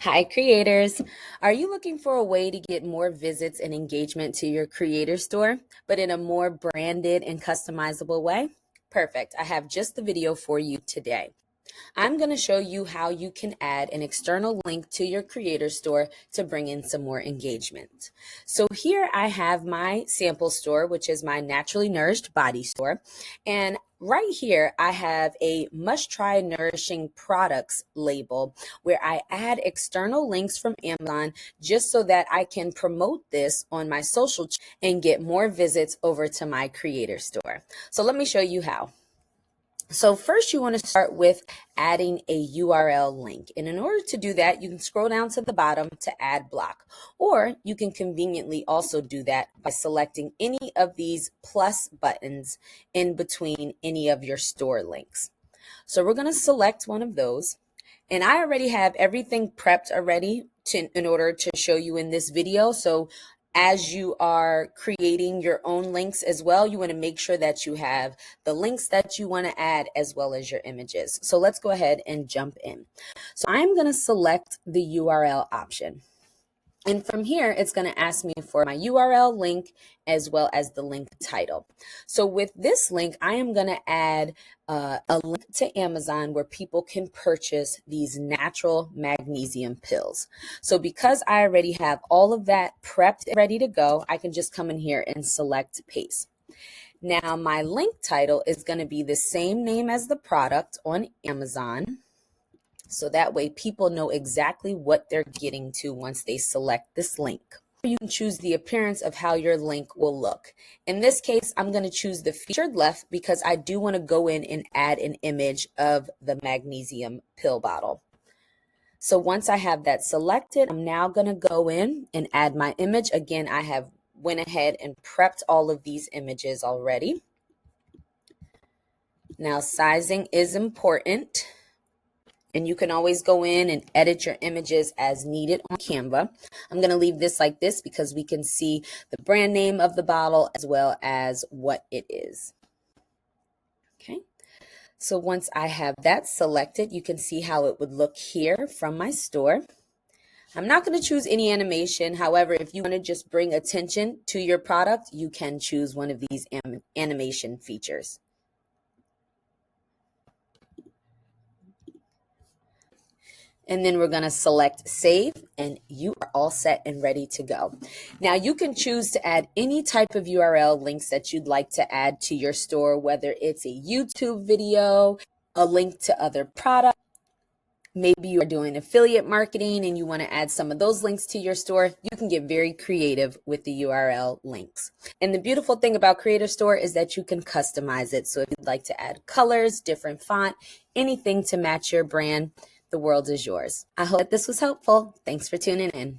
Hi, creators. Are you looking for a way to get more visits and engagement to your creator store, but in a more branded and customizable way? Perfect. I have just the video for you today. I'm going to show you how you can add an external link to your creator store to bring in some more engagement. So here I have my sample store, which is my Naturally Nourished Body store. And right here, I have a must try nourishing products label where I add external links from Amazon just so that I can promote this on my and get more visits over to my creator store. So let me show you how. So first you want to start with adding a URL link. And in order to do that, you can scroll down to the bottom to add block, or you can conveniently also do that by selecting any of these plus buttons in between any of your store links. So we're going to select one of those. And I already have everything prepped already in order to show you in this video. So as you are creating your own links as well, you want to make sure that you have the links that you want to add as well as your images. So let's go ahead and jump in. So I'm going to select the URL option. And from here, it's going to ask me for my URL link as well as the link title. So with this link, I am going to add a link to Amazon where people can purchase these natural magnesium pills. So because I already have all of that prepped and ready to go, I can just come in here and select paste. Now my link title is going to be the same name as the product on Amazon. So that way people know exactly what they're getting to once they select this link. You can choose the appearance of how your link will look. In this case, I'm going to choose the featured left because I do want to go in and add an image of the magnesium pill bottle. So once I have that selected, I'm now going to go in and add my image. Again, I have went ahead and prepped all of these images already. Now sizing is important. And you can always go in and edit your images as needed on Canva. I'm going to leave this like this because we can see the brand name of the bottle as well as what it is. Okay. So once I have that selected, you can see how it would look here from my store. I'm not going to choose any animation. However, if you want to just bring attention to your product, you can choose one of these animation features. And then we're going to select save, and you are all set and ready to go. Now you can choose to add any type of URL links that you'd like to add to your store, whether it's a YouTube video, a link to other products. Maybe you are doing affiliate marketing and you want to add some of those links to your store. You can get very creative with the URL links. And the beautiful thing about Creator Store is that you can customize it. So if you'd like to add colors, different font, anything to match your brand, the world is yours. I hope this was helpful. Thanks for tuning in.